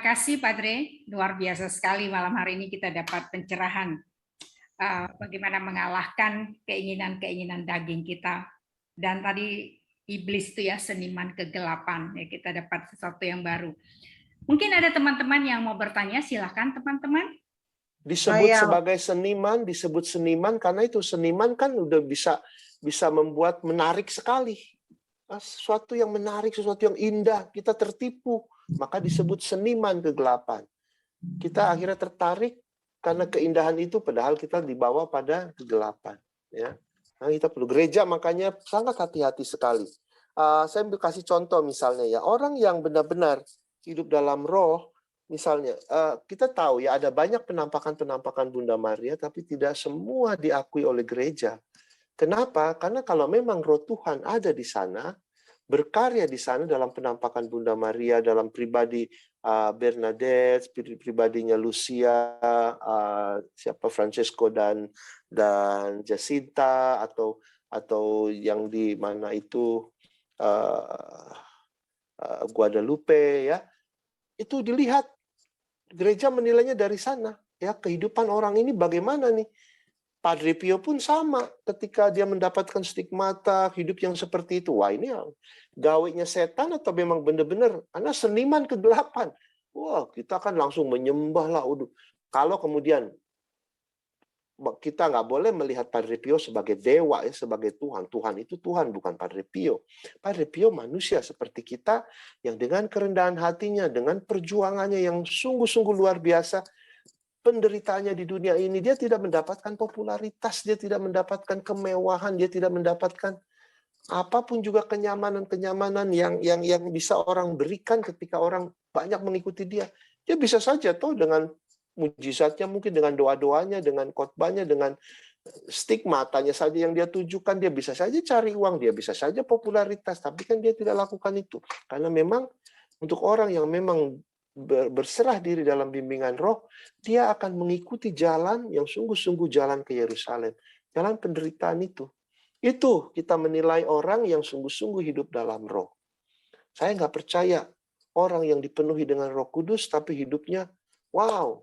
Terima kasih, Padre. Luar biasa sekali malam hari ini kita dapat pencerahan bagaimana mengalahkan keinginan-keinginan daging kita. Dan tadi iblis itu ya, seniman kegelapan. Ya, kita dapat sesuatu yang baru. Mungkin ada teman-teman yang mau bertanya, silakan teman-teman. Disebut sebagai seniman, disebut seniman karena itu seniman kan udah bisa membuat menarik sekali. Sesuatu yang menarik, sesuatu yang indah, kita tertipu. Maka disebut seniman kegelapan. Kita akhirnya tertarik karena keindahan itu, padahal kita dibawa pada kegelapan. Ya, nah, kita perlu gereja, makanya sangat hati-hati sekali. Saya ambil kasih contoh misalnya ya, orang yang benar-benar hidup dalam roh, misalnya kita tahu ya ada banyak penampakan-penampakan Bunda Maria, tapi tidak semua diakui oleh gereja. Kenapa? Karena kalau memang roh Tuhan ada di sana, berkarya di sana dalam penampakan Bunda Maria, dalam pribadi Bernadette, pribadinya Lucia, siapa Francesco dan Jacinta, atau yang di mana itu Guadalupe, ya, itu dilihat gereja menilainya dari sana. Ya, kehidupan orang ini bagaimana nih? Padre Pio pun sama, ketika dia mendapatkan stigmata hidup yang seperti itu. Wah, ini gawainya setan atau memang benar-benar karena seniman kegelapan. Wah, kita kan langsung menyembah lah. Kalau kemudian kita nggak boleh melihat Padre Pio sebagai dewa, ya, sebagai Tuhan. Tuhan itu Tuhan, bukan Padre Pio. Padre Pio manusia seperti kita yang dengan kerendahan hatinya, dengan perjuangannya yang sungguh-sungguh luar biasa, penderitaannya di dunia ini, dia tidak mendapatkan popularitas, dia tidak mendapatkan kemewahan, dia tidak mendapatkan apapun juga kenyamanan-kenyamanan yang bisa orang berikan ketika orang banyak mengikuti dia. Dia bisa saja toh dengan mujizatnya, mungkin dengan doa-doanya, dengan khotbahnya, dengan stigmatanya saja yang dia tujukan, dia bisa saja cari uang, dia bisa saja popularitas, tapi kan dia tidak lakukan itu. Karena memang untuk orang yang memang berserah diri dalam bimbingan roh, dia akan mengikuti jalan yang sungguh-sungguh jalan ke Yerusalem. Jalan penderitaan itu. Itu kita menilai orang yang sungguh-sungguh hidup dalam roh. Saya nggak percaya orang yang dipenuhi dengan Roh Kudus, tapi hidupnya, wow,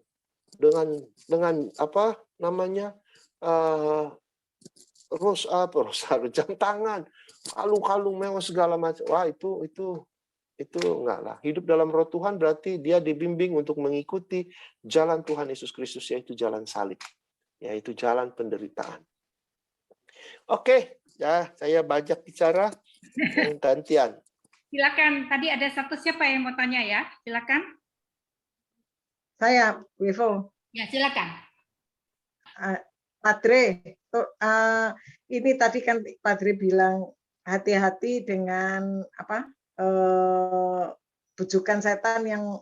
dengan apa namanya, jam tangan, kalung-kalung mewah segala macam. Wah, itu enggak lah. Hidup dalam roh Tuhan berarti dia dibimbing untuk mengikuti jalan Tuhan Yesus Kristus, yaitu jalan salib, yaitu jalan penderitaan. Oke, ya, saya banyak bicara, gantian. Silakan, tadi ada satu, siapa yang mau tanya ya? Silakan. Saya, Wivo. Ya, silakan. Padre, ini tadi kan Padre bilang hati-hati dengan apa? Bujukan setan yang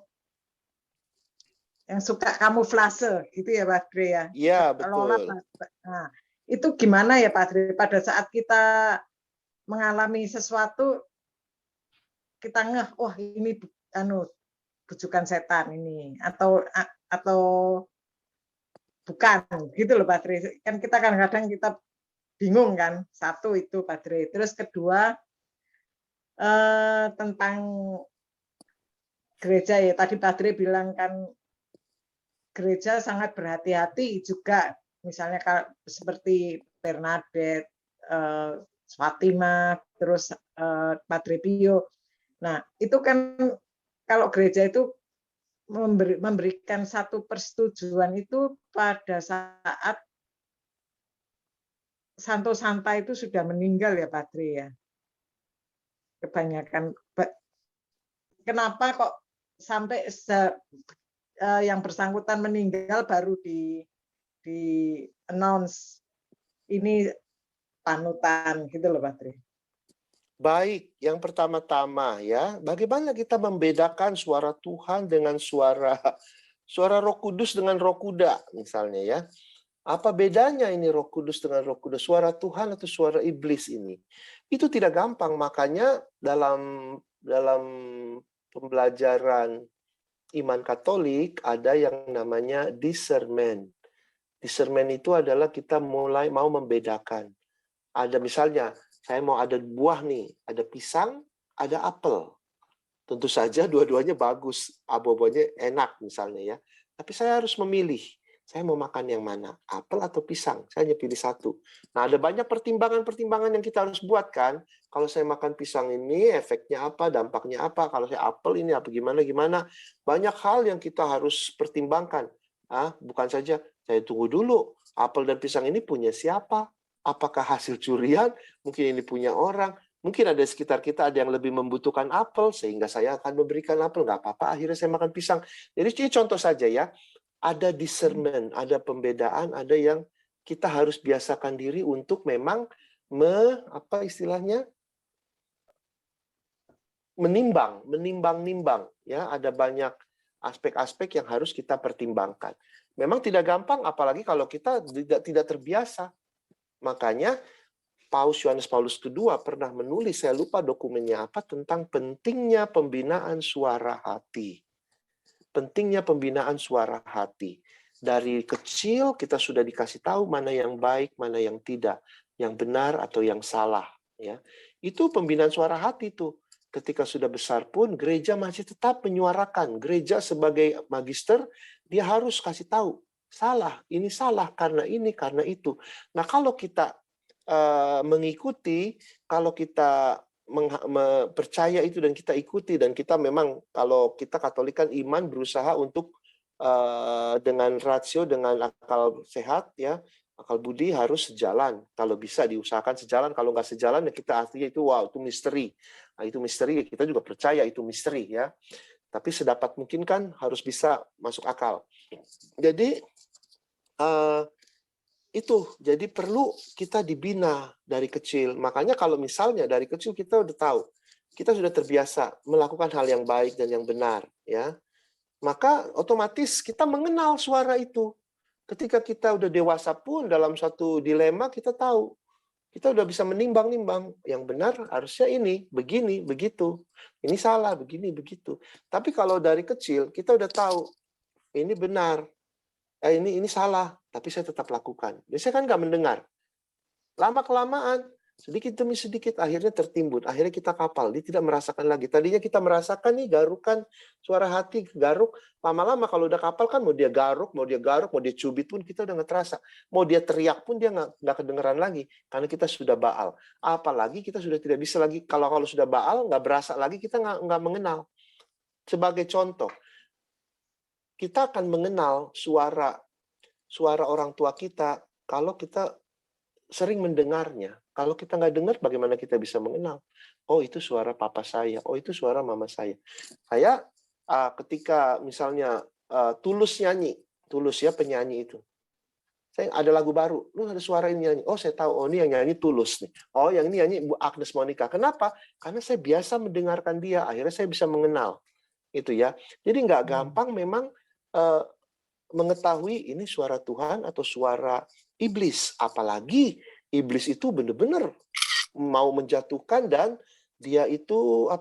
suka kamuflase, gitu ya Padre ya? Iya, betul. Nah, itu gimana ya Padre? Pada saat kita mengalami sesuatu, kita ngeh, wah ini bujukan setan ini, atau bukan, gitu loh Padre. Kan kita kadang-kadang kita bingung kan, satu itu Padre. Terus kedua, tentang gereja ya, tadi Padre bilang kan gereja sangat berhati-hati juga, misalnya seperti Bernadette, Fatima, terus Padre Pio. Nah, itu kan kalau gereja itu memberikan satu persetujuan itu pada saat Santo Santa itu sudah meninggal ya Padre ya. Kebanyakan. Kenapa kok sampai yang bersangkutan meninggal baru di announce ini panutan gitu loh Padre. Baik, yang pertama-tama ya, bagaimana kita membedakan suara Tuhan dengan suara Roh Kudus dengan roh kuda misalnya ya. Apa bedanya ini Roh Kudus dengan Roh Kuda? Suara Tuhan atau suara iblis ini? Itu tidak gampang, makanya dalam pembelajaran iman Katolik ada yang namanya discernment. Discernment itu adalah kita mulai mau membedakan. Ada misalnya, saya mau ada buah nih, ada pisang, ada apel. Tentu saja dua-duanya bagus, abu-abunya enak misalnya ya. Tapi saya harus memilih, saya mau makan yang mana, apel atau pisang? Saya hanya pilih satu. Nah, ada banyak pertimbangan-pertimbangan yang kita harus buat kan. Kalau saya makan pisang ini, efeknya apa, dampaknya apa? Kalau saya apel ini apa gimana-gimana? Banyak hal yang kita harus pertimbangkan. Bukan saja, saya tunggu dulu, apel dan pisang ini punya siapa? Apakah hasil curian? Mungkin ini punya orang. Mungkin ada di sekitar kita ada yang lebih membutuhkan apel, sehingga saya akan memberikan apel. Nggak apa-apa, akhirnya saya makan pisang. Jadi ini contoh saja ya, ada discernment, ada pembedaan, ada yang kita harus biasakan diri untuk memang menimbang-nimbang. Ya, ada banyak aspek-aspek yang harus kita pertimbangkan. Memang tidak gampang, apalagi kalau kita tidak terbiasa. Makanya Paus Yohanes Paulus II pernah menulis, saya lupa dokumennya apa, tentang pentingnya pembinaan suara hati. Pentingnya pembinaan suara hati. Dari kecil kita sudah dikasih tahu mana yang baik, mana yang tidak, yang benar atau yang salah. Ya, itu pembinaan suara hati tuh. Ketika sudah besar pun, gereja masih tetap menyuarakan. Gereja sebagai magister, dia harus kasih tahu, salah, ini salah, karena ini, karena itu. Nah, kalau kita mengikuti, kalau kita percaya itu dan kita ikuti, dan kita memang kalau kita Katolik kan iman berusaha untuk dengan rasio, dengan akal sehat ya, akal budi harus sejalan. Kalau bisa diusahakan sejalan, kalau nggak sejalan ya kita artinya itu wow, itu misteri. Nah, itu misteri, kita juga percaya itu misteri ya. Tapi sedapat mungkin kan harus bisa masuk akal. Jadi itu, jadi perlu kita dibina dari kecil. Makanya kalau misalnya dari kecil kita udah tahu, kita sudah terbiasa melakukan hal yang baik dan yang benar, ya, maka otomatis kita mengenal suara itu. Ketika kita udah dewasa pun dalam satu dilema kita tahu, kita udah bisa menimbang-nimbang, yang benar harusnya ini, begini, begitu. Ini salah, begini, begitu. Tapi kalau dari kecil kita udah tahu, ini benar, ini salah, tapi saya tetap lakukan. Biasanya kan nggak mendengar. Lama-kelamaan, sedikit demi sedikit, akhirnya tertimbun. Akhirnya kita kapal, dia tidak merasakan lagi. Tadinya kita merasakan nih garukan suara hati, garuk. Lama-lama kalau udah kapal kan mau dia garuk, mau dia cubit pun kita udah nggak terasa. Mau dia teriak pun dia nggak kedengeran lagi. Karena kita sudah baal. Apalagi kita sudah tidak bisa lagi, kalau sudah baal, nggak berasa lagi, kita nggak mengenal. Sebagai contoh, kita akan mengenal suara orang tua kita kalau kita sering mendengarnya. Kalau kita nggak dengar, bagaimana kita bisa mengenal? Oh, itu suara papa saya. Oh, itu suara mama saya. Saya ketika misalnya Tulus nyanyi, Tulus ya penyanyi itu. Saya ada lagu baru, lu ada suara ini nyanyi. Oh, saya tahu. Oh, ini yang nyanyi Tulus nih. Oh, yang ini nyanyi Bu Agnes Monica. Kenapa? Karena saya biasa mendengarkan dia. Akhirnya saya bisa mengenal. Itu ya. Jadi nggak gampang memang mengetahui ini suara Tuhan atau suara iblis. Apalagi iblis itu benar-benar mau menjatuhkan dan dia itu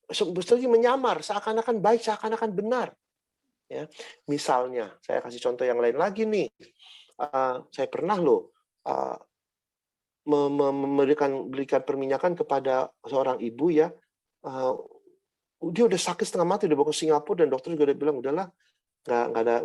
sebetulnya menyamar, seakan-akan baik, seakan-akan benar. Ya, misalnya, saya kasih contoh yang lain lagi nih. Saya pernah memberikan perminyakan kepada seorang ibu ya. Dia udah sakit setengah mati, udah bawa ke Singapura dan dokter juga udah bilang udahlah, nggak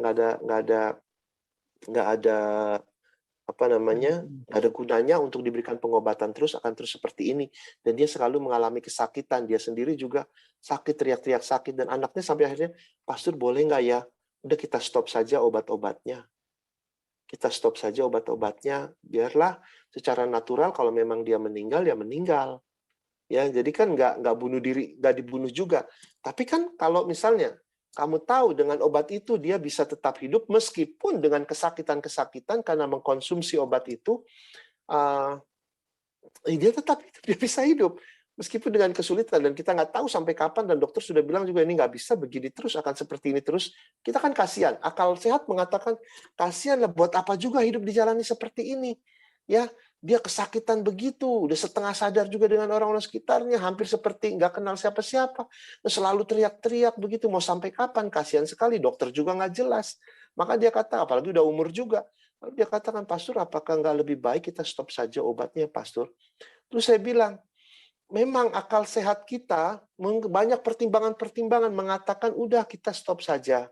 ada gunanya untuk diberikan pengobatan terus, akan terus seperti ini. Dan dia selalu mengalami kesakitan, dia sendiri juga sakit, teriak-teriak sakit, dan anaknya sampai akhirnya, pastor boleh nggak ya, udah kita stop saja obat-obatnya. Kita stop saja obat-obatnya, biarlah secara natural kalau memang dia meninggal, ya meninggal. Ya, jadi kan nggak bunuh diri, nggak dibunuh juga. Tapi kan kalau misalnya kamu tahu dengan obat itu dia bisa tetap hidup meskipun dengan kesakitan-kesakitan karena mengkonsumsi obat itu, dia tetap hidup, dia bisa hidup meskipun dengan kesulitan, dan kita nggak tahu sampai kapan, dan dokter sudah bilang juga ini nggak bisa begini terus, akan seperti ini terus. Kita kan kasihan, akal sehat mengatakan kasihan lah, buat apa juga hidup dijalani seperti ini, ya. Dia kesakitan begitu, udah setengah sadar juga dengan orang-orang sekitarnya, hampir seperti nggak kenal siapa-siapa, selalu teriak-teriak begitu, mau sampai kapan? Kasihan sekali, dokter juga nggak jelas. Maka dia kata, apalagi udah umur juga, dia katakan, pastor apakah nggak lebih baik kita stop saja obatnya, pastor? Terus saya bilang, memang akal sehat kita banyak pertimbangan-pertimbangan mengatakan udah kita stop saja.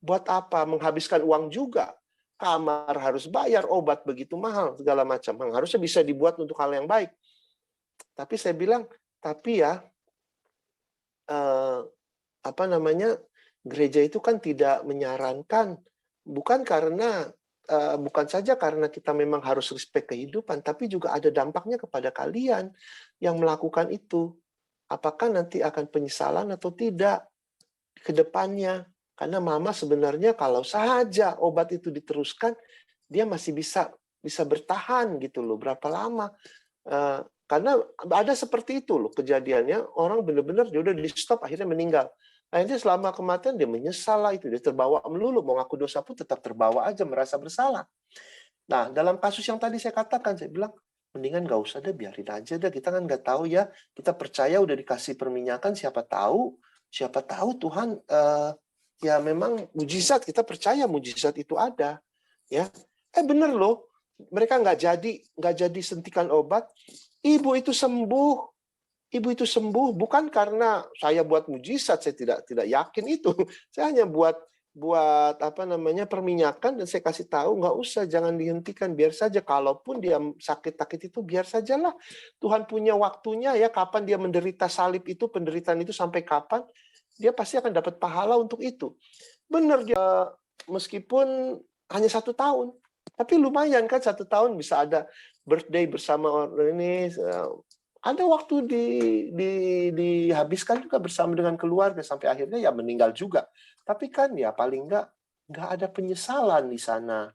Buat apa? Menghabiskan uang juga. Kamar harus bayar, obat begitu mahal, segala macam. Harusnya bisa dibuat untuk hal yang baik. Tapi saya bilang, tapi ya gereja itu kan tidak menyarankan, bukan saja karena kita memang harus respect kehidupan, tapi juga ada dampaknya kepada kalian yang melakukan itu. Apakah nanti akan penyesalan atau tidak ke depannya? Karena mama sebenarnya kalau saja obat itu diteruskan, dia masih bisa bertahan gitu loh. Berapa lama? Karena ada seperti itu loh kejadiannya, orang benar-benar dia udah di stop akhirnya meninggal. Akhirnya selama kematian dia menyesal lah itu, dia terbawa melulu, mau ngaku dosa pun tetap terbawa aja, merasa bersalah. Nah, dalam kasus yang tadi saya katakan, saya bilang, mendingan nggak usah deh, biarin aja deh, kita kan nggak tahu ya, kita percaya udah dikasih perminyakan, siapa tahu Tuhan, ya memang mujizat, kita percaya mujizat itu ada. Ya, bener loh, mereka nggak jadi suntikan obat, ibu itu sembuh bukan karena saya buat mujizat, saya tidak yakin itu. Saya hanya buat perminyakan, dan saya kasih tahu nggak usah, jangan dihentikan, biar saja. Kalaupun dia sakit itu biar sajalah. Tuhan punya waktunya ya, kapan dia menderita salib itu, penderitaan itu sampai kapan, dia pasti akan dapat pahala untuk itu. Benar dia, meskipun hanya 1 tahun, tapi lumayan kan 1 tahun bisa ada birthday bersama orang ini. Ada waktu dihabiskan juga bersama dengan keluarga sampai akhirnya ya meninggal juga. Tapi kan ya paling nggak ada penyesalan di sana.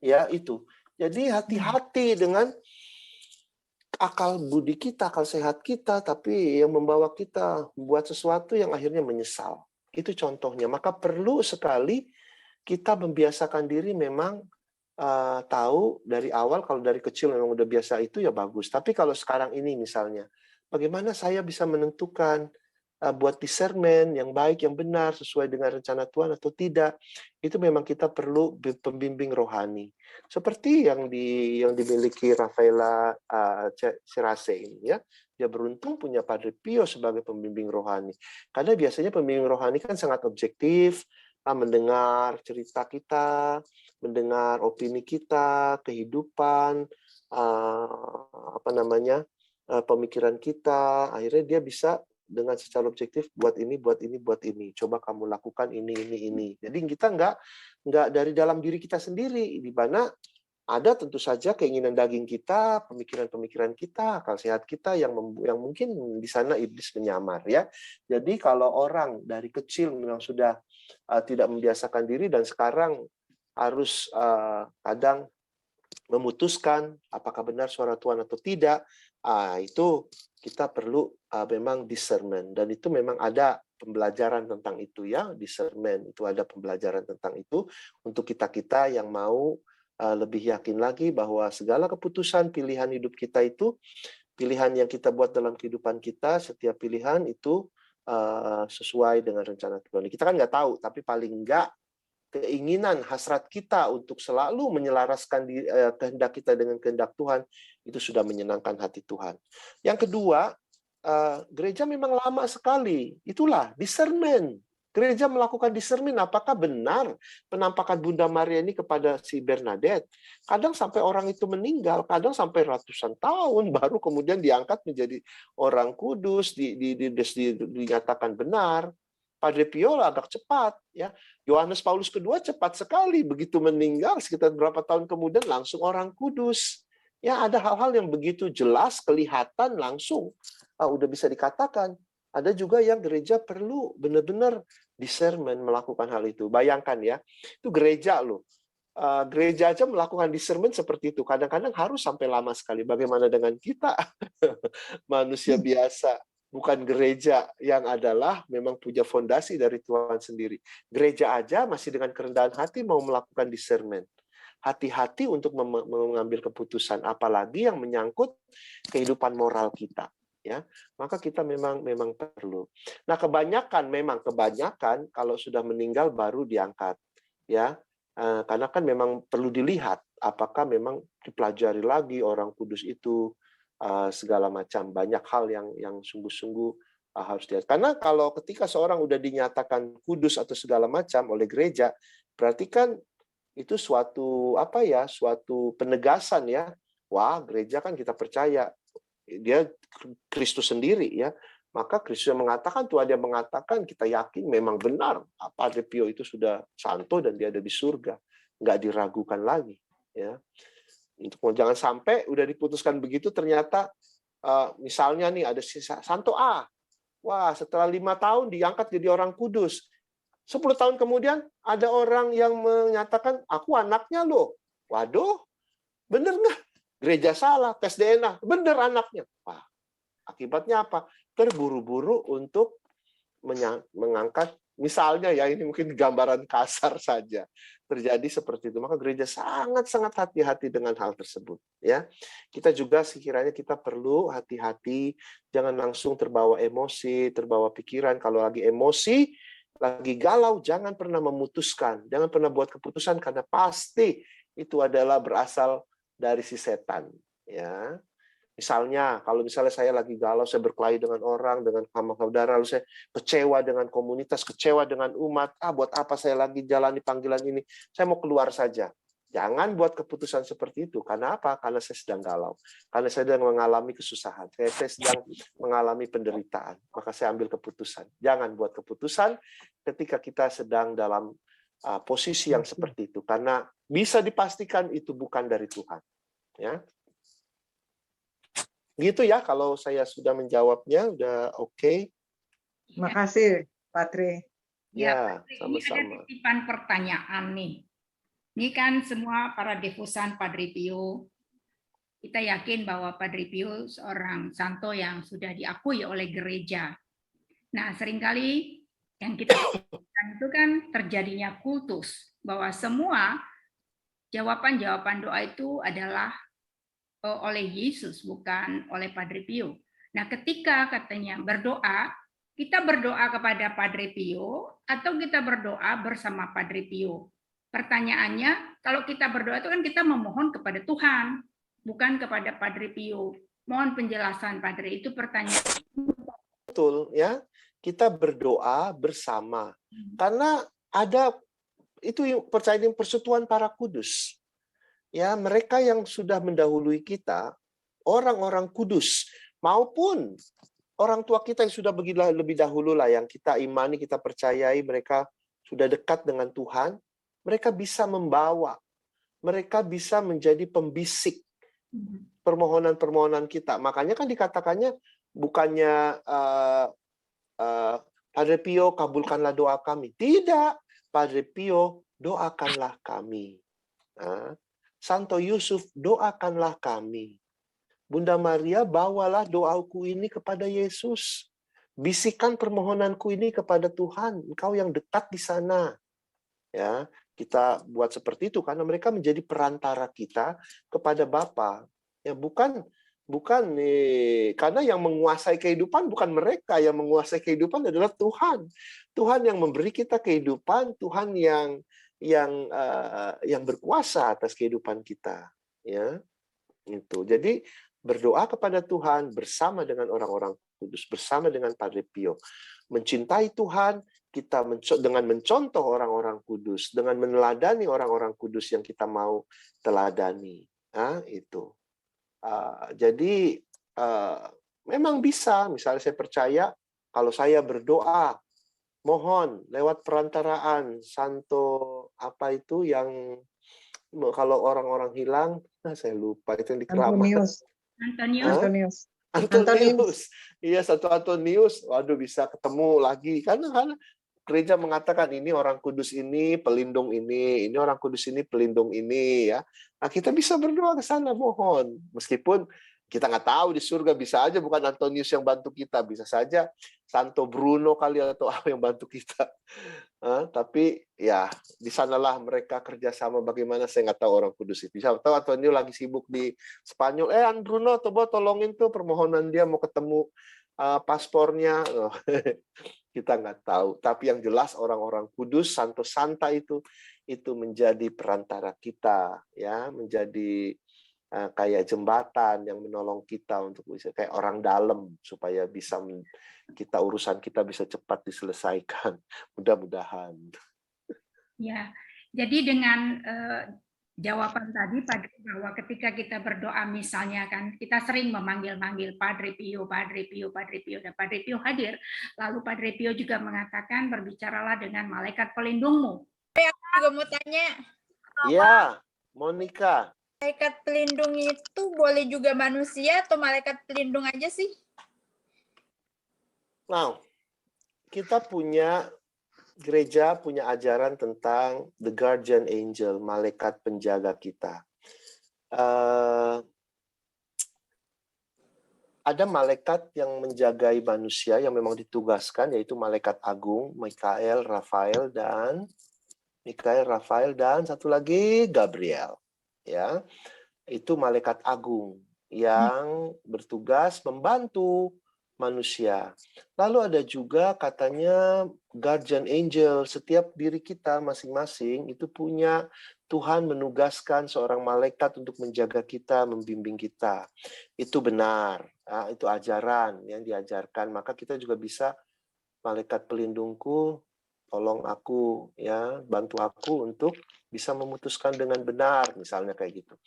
Ya itu. Jadi hati-hati dengan akal budi kita, akal sehat kita, tapi yang membawa kita buat sesuatu yang akhirnya menyesal. Itu contohnya. Maka perlu sekali kita membiasakan diri memang tahu dari awal, kalau dari kecil memang udah biasa itu ya bagus. Tapi kalau sekarang ini misalnya, bagaimana saya bisa menentukan buat discernment yang baik, yang benar, sesuai dengan rencana Tuhan atau tidak, itu memang kita perlu pembimbing rohani. Seperti yang dimiliki Rafaela Serase ini ya. Dia beruntung punya Padre Pio sebagai pembimbing rohani. Karena biasanya pembimbing rohani kan sangat objektif, mendengar cerita kita, mendengar opini kita, kehidupan, pemikiran kita, akhirnya dia bisa dengan secara objektif buat ini. Coba kamu lakukan ini. Jadi kita nggak dari dalam diri kita sendiri, di mana ada tentu saja keinginan daging kita, pemikiran-pemikiran kita, akal sehat kita yang mungkin di sana iblis menyamar ya. Jadi kalau orang dari kecil memang sudah tidak membiasakan diri dan sekarang harus kadang memutuskan apakah benar suara Tuhan atau tidak, itu kita perlu memang discernment, dan itu memang ada pembelajaran tentang itu ya, discernment itu ada pembelajaran tentang itu untuk kita yang mau lebih yakin lagi bahwa segala keputusan pilihan hidup kita itu pilihan yang kita buat dalam kehidupan kita, setiap pilihan itu sesuai dengan rencana Tuhan. Kita kan nggak tahu, tapi paling nggak keinginan, hasrat kita untuk selalu menyelaraskan kehendak kita dengan kehendak Tuhan, itu sudah menyenangkan hati Tuhan. Yang kedua, gereja memang lama sekali. Itulah discernment. Gereja melakukan discernment, apakah benar penampakan Bunda Maria ini kepada si Bernadette. Kadang sampai orang itu meninggal, kadang sampai ratusan tahun, baru kemudian diangkat menjadi orang kudus, dinyatakan benar. Padre Pio agak cepat, ya. Yohanes Paulus II cepat sekali, begitu meninggal sekitar berapa tahun kemudian langsung orang kudus. Ya, ada hal-hal yang begitu jelas, kelihatan langsung, udah bisa dikatakan. Ada juga yang gereja perlu benar-benar discernment melakukan hal itu. Bayangkan ya, itu gereja loh. Gereja aja melakukan discernment seperti itu. Kadang-kadang harus sampai lama sekali. Bagaimana dengan kita? Manusia biasa. Bukan gereja yang adalah memang punya fondasi dari Tuhan sendiri. Gereja aja masih dengan kerendahan hati mau melakukan discernment. Hati-hati untuk mengambil keputusan, apalagi yang menyangkut kehidupan moral kita. Ya, maka kita memang perlu. Nah, kebanyakan kalau sudah meninggal baru diangkat, ya, karena kan memang perlu dilihat apakah memang dipelajari lagi orang kudus itu segala macam. Banyak hal yang sungguh-sungguh harus dilihat. Karena kalau ketika seorang udah dinyatakan kudus atau segala macam oleh gereja, berarti kan itu suatu suatu penegasan ya. Wah, gereja kan kita percaya dia Kristus sendiri ya. Maka Kristus yang mengatakan, Tuhan yang mengatakan, kita yakin memang benar Padre Pio itu sudah santo dan dia ada di surga, nggak diragukan lagi ya. Untuk jangan sampai udah diputuskan begitu ternyata misalnya nih ada santo A, wah setelah 5 tahun diangkat jadi orang kudus. 10 tahun kemudian ada orang yang menyatakan, aku anaknya loh. Waduh, bener nggak? Gereja salah, tes DNA, bener anaknya. Wah, akibatnya apa? Terburu-buru untuk mengangkat, misalnya ya ini mungkin gambaran kasar saja, terjadi seperti itu. Maka gereja sangat-sangat hati-hati dengan hal tersebut. Ya, kita juga sekiranya kita perlu hati-hati, jangan langsung terbawa emosi, terbawa pikiran. Kalau lagi emosi, lagi galau, jangan pernah memutuskan, jangan pernah buat keputusan karena pasti itu adalah berasal dari si setan. Ya, misalnya kalau misalnya saya lagi galau, saya berkelahi dengan orang, dengan sama saudara, lalu saya kecewa dengan komunitas, kecewa dengan umat. Buat apa saya lagi jalani panggilan ini? Saya mau keluar saja. Jangan buat keputusan seperti itu. Karena apa? Karena saya sedang galau. Karena saya sedang mengalami kesusahan. Saya sedang mengalami penderitaan. Maka saya ambil keputusan. Jangan buat keputusan ketika kita sedang dalam posisi yang seperti itu. Karena bisa dipastikan itu bukan dari Tuhan. Ya. Gitu ya, kalau saya sudah menjawabnya, udah oke. Makasih, Padre. Ya, ini ada sama-sama. titipan pertanyaan nih. Ini kan semua para devosan Padre Pio. Kita yakin bahwa Padre Pio seorang santo yang sudah diakui oleh gereja. Nah, seringkali yang kita lakukan itu kan terjadinya kultus, bahwa semua jawaban-jawaban doa itu adalah oleh Yesus, bukan oleh Padre Pio. Nah, ketika katanya berdoa, kita berdoa kepada Padre Pio atau kita berdoa bersama Padre Pio? Pertanyaannya, kalau kita berdoa itu kan kita memohon kepada Tuhan, bukan kepada Padre Pio. Mohon penjelasan, Padre. Itu pertanyaan. Betul, ya. Kita berdoa bersama. Karena ada itu percaya persekutuan para kudus. Ya, mereka yang sudah mendahului kita, orang-orang kudus, maupun orang tua kita yang sudah lebih dahulu lah, yang kita imani, kita percayai, mereka sudah dekat dengan Tuhan, mereka bisa membawa, mereka bisa menjadi pembisik permohonan-permohonan kita. Makanya kan dikatakannya bukannya Padre Pio kabulkanlah doa kami. Tidak, Padre Pio doakanlah kami. Santo Yusuf doakanlah kami. Bunda Maria bawalah doaku ini kepada Yesus. Bisikan permohonanku ini kepada Tuhan. Engkau yang dekat di sana. Ya, kita buat seperti itu karena mereka menjadi perantara kita kepada Bapa. Ya, bukan karena yang menguasai kehidupan bukan mereka, yang menguasai kehidupan adalah Tuhan. Tuhan yang memberi kita kehidupan, Tuhan yang berkuasa atas kehidupan kita. Ya, itu. Jadi berdoa kepada Tuhan bersama dengan orang-orang kudus, bersama dengan Padre Pio, mencintai Tuhan. Kita dengan mencontoh orang-orang kudus, dengan meneladani orang-orang kudus yang kita mau teladani. Itu. Jadi memang bisa, misalnya saya percaya kalau saya berdoa, mohon lewat perantaraan Santo apa itu yang kalau orang-orang hilang, saya lupa itu yang di Keramat. Antonius. Iya, Santo Antonius. Waduh, bisa ketemu lagi karena gereja mengatakan ini orang kudus ini pelindung ini orang kudus ini pelindung ini ya. Nah, kita bisa berdoa ke sana, mohon. Meskipun kita nggak tahu di surga, bisa aja bukan Antonius yang bantu kita, bisa saja Santo Bruno kali atau apa yang bantu kita. Tapi ya di sanalah mereka kerjasama, bagaimana saya nggak tahu orang kudus itu. Bisa tahu Antonius lagi sibuk di Spanyol. Bruno, coba tolongin tuh permohonan dia mau ketemu paspornya. Kita nggak tahu, tapi yang jelas orang-orang kudus, Santo Santa itu menjadi perantara kita, ya, menjadi kayak jembatan yang menolong kita untuk bisa kayak orang dalam supaya bisa urusan kita bisa cepat diselesaikan. Mudah-mudahan. Ya, jadi dengan jawaban tadi bahwa ketika kita berdoa misalnya kan kita sering memanggil-manggil Padre Pio, Padre Pio, Padre Pio, dan Padre Pio hadir. Lalu Padre Pio juga mengatakan berbicaralah dengan malaikat pelindungmu. Aku juga mau tanya, Ya, Monica. malaikat pelindung itu boleh juga manusia atau malaikat pelindung aja sih? Nah, kita gereja punya ajaran tentang the guardian angel, malaikat penjaga kita. Ada malaikat yang menjagai manusia yang memang ditugaskan, yaitu malaikat agung, Mikael, Rafael, dan satu lagi Gabriel. Ya, itu malaikat agung yang bertugas membantu manusia. Lalu ada juga katanya guardian angel, setiap diri kita masing-masing itu punya Tuhan menugaskan seorang malaikat untuk menjaga kita, membimbing kita. Itu benar, itu ajaran yang diajarkan. Maka kita juga bisa, malaikat pelindungku, tolong aku, ya, bantu aku untuk bisa memutuskan dengan benar, misalnya kayak gitu.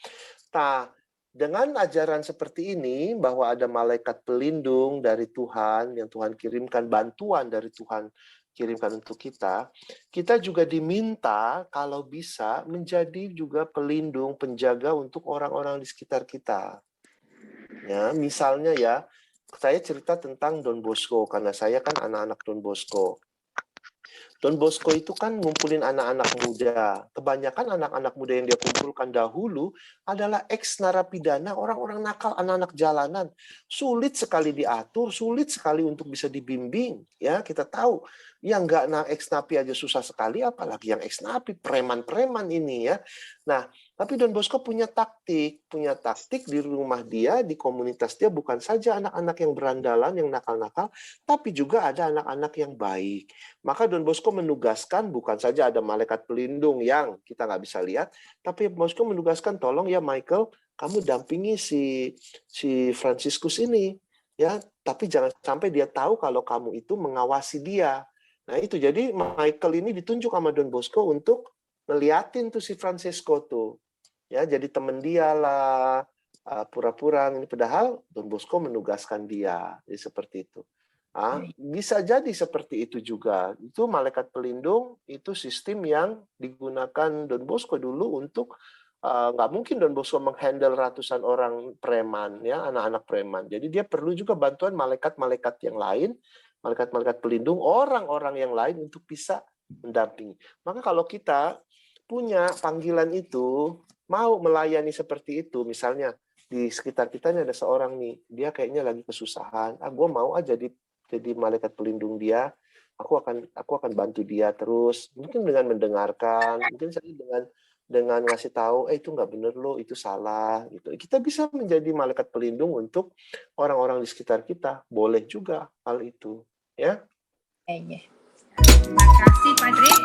Nah, dengan ajaran seperti ini, bahwa ada malaikat pelindung dari Tuhan, yang Tuhan kirimkan, bantuan dari Tuhan kirimkan untuk kita, kita juga diminta kalau bisa menjadi juga pelindung, penjaga untuk orang-orang di sekitar kita. Ya, misalnya ya, saya cerita tentang Don Bosco, karena saya kan anak-anak Don Bosco. Don Bosco itu kan ngumpulin anak-anak muda. Kebanyakan anak-anak muda yang dia kumpulkan dahulu adalah ex-narapidana, orang-orang nakal, anak-anak jalanan. Sulit sekali diatur, sulit sekali untuk bisa dibimbing. Ya, kita tahu yang nggak ex-napi aja susah sekali, apalagi yang ex-napi, preman-preman ini ya. Nah, tapi Don Bosco punya taktik di rumah dia, di komunitas dia, bukan saja anak-anak yang berandalan, yang nakal-nakal, tapi juga ada anak-anak yang baik. Maka Don Bosco menugaskan, bukan saja ada malaikat pelindung yang kita nggak bisa lihat, tapi Bosco menugaskan, tolong ya Michael, kamu dampingi si Franciscus ini, ya. Tapi jangan sampai dia tahu kalau kamu itu mengawasi dia. Nah itu, jadi Michael ini ditunjuk sama Don Bosco untuk ngeliatin tuh si Francisco tuh, ya, jadi temen dia lah, pura-pura ini, padahal Don Bosco menugaskan dia, jadi seperti itu. Bisa jadi seperti itu juga. Itu malaikat pelindung, itu sistem yang digunakan Don Bosco dulu untuk, nggak mungkin Don Bosco menghandle ratusan orang preman, ya, anak-anak preman. Jadi dia perlu juga bantuan malaikat-malaikat yang lain, malaikat-malaikat pelindung, orang-orang yang lain untuk bisa mendampingi. Maka kalau kita punya panggilan itu, mau melayani seperti itu, misalnya di sekitar kita ini ada seorang nih, dia kayaknya lagi kesusahan, gue mau aja jadi malaikat pelindung dia, aku akan bantu dia terus, mungkin dengan mendengarkan, mungkin saya dengan ngasih tahu, itu nggak bener loh, itu salah, gitu. Kita bisa menjadi malaikat pelindung untuk orang-orang di sekitar kita, boleh juga hal itu, ya. Kayaknya. Terima kasih Padre.